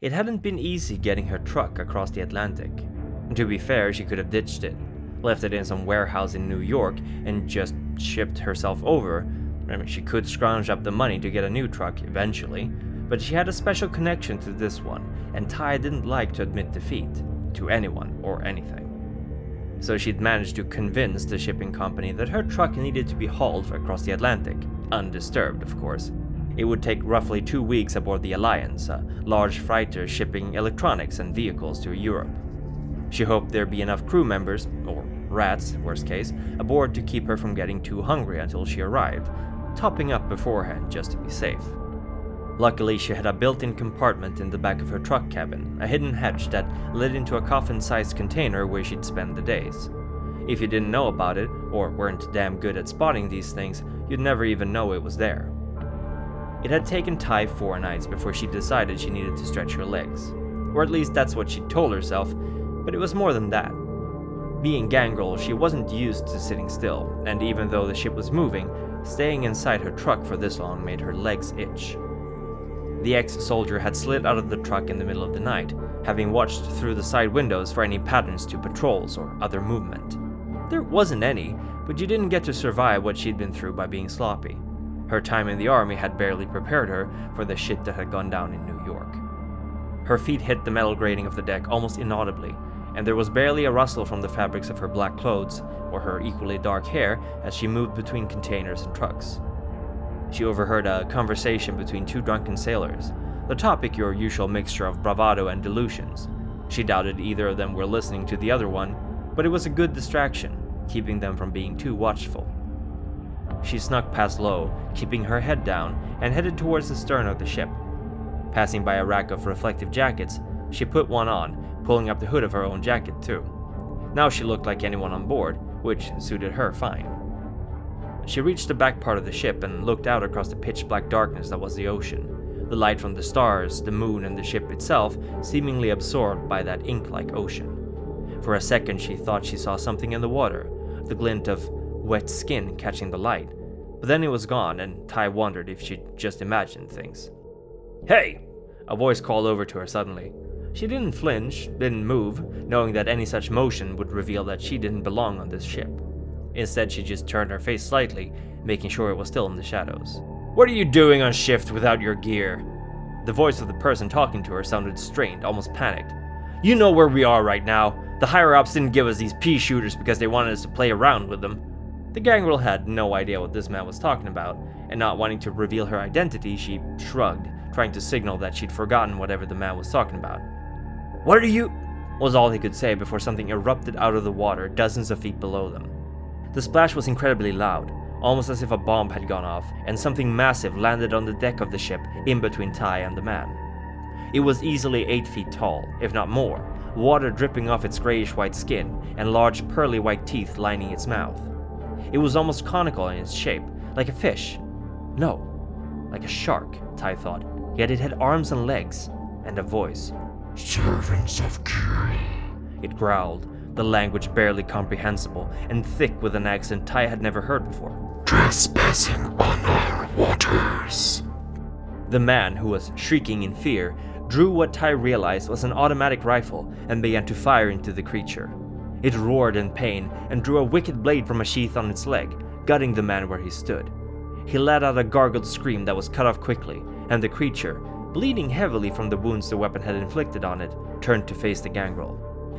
It hadn't been easy getting her truck across the Atlantic. To be fair, she could have ditched it, left it in some warehouse in New York, and just shipped herself over. I mean, she could scrounge up the money to get a new truck eventually, but she had a special connection to this one, and Ty didn't like to admit defeat to anyone or anything. So she'd managed to convince the shipping company that her truck needed to be hauled across the Atlantic, undisturbed of course. It would take roughly 2 weeks aboard the Alliance, a large freighter shipping electronics and vehicles to Europe. She hoped there'd be enough crew members, or rats, worst case, aboard to keep her from getting too hungry until she arrived, topping up beforehand just to be safe. Luckily, she had a built-in compartment in the back of her truck cabin, a hidden hatch that led into a coffin-sized container where she'd spend the days. If you didn't know about it, or weren't damn good at spotting these things, you'd never even know it was there. It had taken Ty 4 nights before she decided she needed to stretch her legs. Or at least that's what she told herself, but it was more than that. Being Gangrel, she wasn't used to sitting still, and even though the ship was moving, staying inside her truck for this long made her legs itch. The ex-soldier had slid out of the truck in the middle of the night, having watched through the side windows for any patterns to patrols or other movement. There wasn't any, but you didn't get to survive what she'd been through by being sloppy. Her time in the army had barely prepared her for the shit that had gone down in New York. Her feet hit the metal grating of the deck almost inaudibly, and there was barely a rustle from the fabrics of her black clothes or her equally dark hair as she moved between containers and trucks. She overheard a conversation between 2 drunken sailors, the topic your usual mixture of bravado and delusions. She doubted either of them were listening to the other one, but it was a good distraction, keeping them from being too watchful. She snuck past low, keeping her head down, and headed towards the stern of the ship. Passing by a rack of reflective jackets, she put one on, pulling up the hood of her own jacket too. Now she looked like anyone on board, which suited her fine. She reached the back part of the ship and looked out across the pitch-black darkness that was the ocean, the light from the stars, the moon, and the ship itself seemingly absorbed by that ink-like ocean. For a second she thought she saw something in the water, the glint of wet skin catching the light, but then it was gone and Ty wondered if she'd just imagined things. "Hey!" A voice called over to her suddenly. She didn't flinch, didn't move, knowing that any such motion would reveal that she didn't belong on this ship. Instead, she just turned her face slightly, making sure it was still in the shadows. "What are you doing on shift without your gear?" The voice of the person talking to her sounded strained, almost panicked. "You know where we are right now. The higher-ups didn't give us these pea shooters because they wanted us to play around with them." The Gangrel had no idea what this man was talking about, and not wanting to reveal her identity, she shrugged, trying to signal that she'd forgotten whatever the man was talking about. "What are you?" was all he could say before something erupted out of the water dozens of feet below them. The splash was incredibly loud, almost as if a bomb had gone off, and something massive landed on the deck of the ship in between Ty and the man. It was easily 8 feet tall, if not more, water dripping off its grayish-white skin and large pearly white teeth lining its mouth. It was almost conical in its shape, like a fish. No, like a shark, Ty thought, yet it had arms and legs, and a voice. "Servants of Kiri," it growled, the language barely comprehensible and thick with an accent Ty had never heard before. "Trespassing on our waters." The man, who was shrieking in fear, drew what Ty realized was an automatic rifle and began to fire into the creature. It roared in pain and drew a wicked blade from a sheath on its leg, gutting the man where he stood. He let out a gargled scream that was cut off quickly, and the creature, bleeding heavily from the wounds the weapon had inflicted on it, turned to face the Gangrel.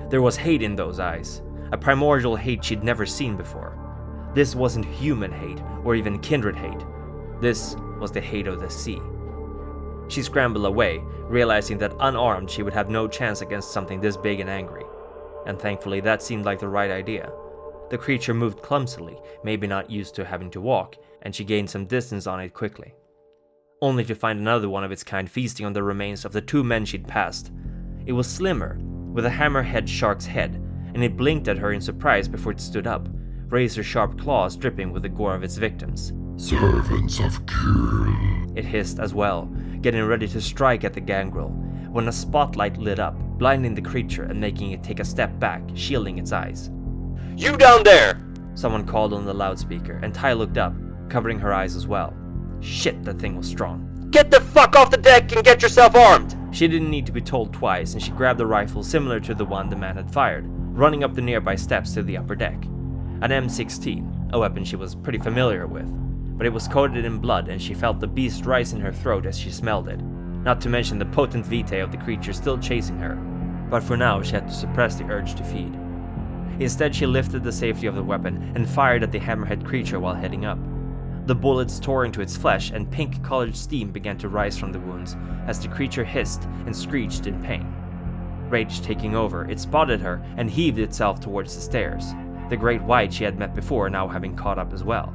There was hate in those eyes, a primordial hate she'd never seen before. This wasn't human hate, or even kindred hate. This was the hate of the sea. She scrambled away, realizing that unarmed she would have no chance against something this big and angry. And thankfully that seemed like the right idea. The creature moved clumsily, maybe not used to having to walk, and she gained some distance on it quickly. Only to find another one of its kind feasting on the remains of the 2 men she'd passed. It was slimmer, with a hammerhead shark's head, and it blinked at her in surprise before it stood up, razor-sharp claws dripping with the gore of its victims. "Servants of Kiri," it hissed as well, getting ready to strike at the Gangrel, when a spotlight lit up, blinding the creature and making it take a step back, shielding its eyes. "You down there!" someone called on the loudspeaker, and Ty looked up, covering her eyes as well. Shit, that thing was strong. "Get the fuck off the deck and get yourself armed! She didn't need to be told twice, and she grabbed a rifle similar to the one the man had fired, running up the nearby steps to the upper deck. An M16, a weapon she was pretty familiar with, but it was coated in blood and she felt the beast rise in her throat as she smelled it, not to mention the potent vitae of the creature still chasing her. But for now, she had to suppress the urge to feed. Instead, she lifted the safety of the weapon and fired at the hammerhead creature while heading up. The bullets tore into its flesh and pink-colored steam began to rise from the wounds as the creature hissed and screeched in pain. Rage taking over, it spotted her and heaved itself towards the stairs, the great white she had met before now having caught up as well.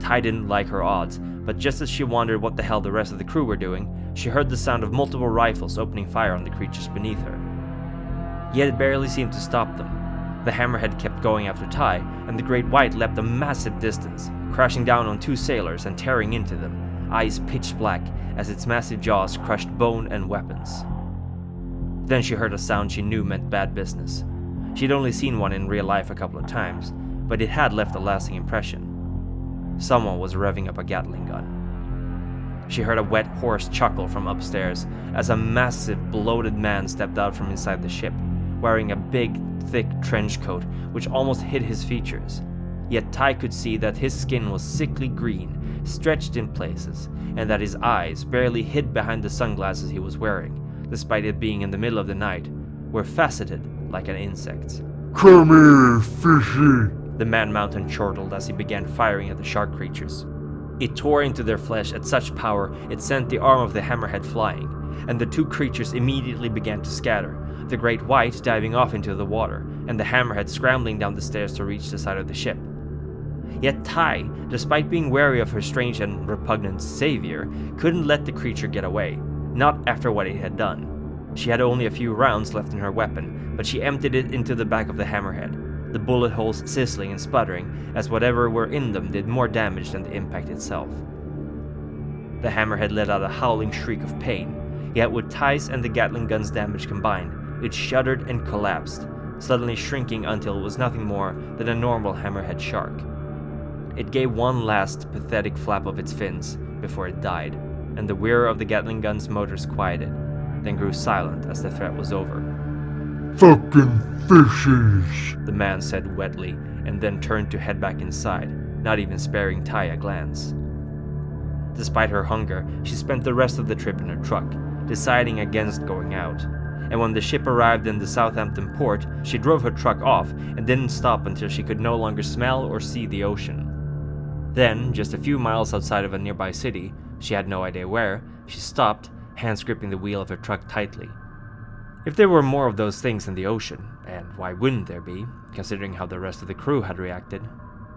Ty didn't like her odds, but just as she wondered what the hell the rest of the crew were doing, she heard the sound of multiple rifles opening fire on the creatures beneath her. Yet it barely seemed to stop them. The hammerhead kept going after Ty, and the great white leapt a massive distance, crashing down on two sailors and tearing into them, eyes pitch black as its massive jaws crushed bone and weapons. Then she heard a sound she knew meant bad business. She'd only seen one in real life a couple of times, but it had left a lasting impression. Someone was revving up a Gatling gun. She heard a wet, hoarse chuckle from upstairs as a massive, bloated man stepped out from inside the ship, wearing a big, thick trench coat which almost hid his features. Yet Ty could see that his skin was sickly green, stretched in places, and that his eyes, barely hid behind the sunglasses he was wearing, despite it being in the middle of the night, were faceted like an insect's. "Come here, fishy!" The man-mountain chortled as he began firing at the shark creatures. It tore into their flesh at such power it sent the arm of the hammerhead flying, and the two creatures immediately began to scatter, the great white diving off into the water, and the hammerhead scrambling down the stairs to reach the side of the ship. Yet Ty, despite being wary of her strange and repugnant savior, couldn't let the creature get away, not after what it had done. She had only a few rounds left in her weapon, but she emptied it into the back of the hammerhead, the bullet holes sizzling and sputtering as whatever were in them did more damage than the impact itself. The hammerhead let out a howling shriek of pain, yet with Ty's and the Gatling gun's damage combined, it shuddered and collapsed, suddenly shrinking until it was nothing more than a normal hammerhead shark. It gave one last pathetic flap of its fins before it died, and the whir of the Gatling gun's motors quieted, then grew silent as the threat was over. "Fucking fishes!" the man said wetly, and then turned to head back inside, not even sparing Ty a glance. Despite her hunger, she spent the rest of the trip in her truck, deciding against going out. And when the ship arrived in the Southampton port, she drove her truck off and didn't stop until she could no longer smell or see the ocean. Then, just a few miles outside of a nearby city, she had no idea where, she stopped, hands gripping the wheel of her truck tightly. If there were more of those things in the ocean, and why wouldn't there be, considering how the rest of the crew had reacted,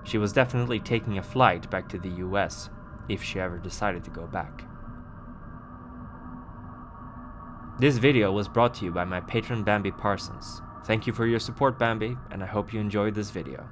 she was definitely taking a flight back to the US, if she ever decided to go back. This video was brought to you by my patron Bambi Parsons. Thank you for your support, Bambi, and I hope you enjoyed this video.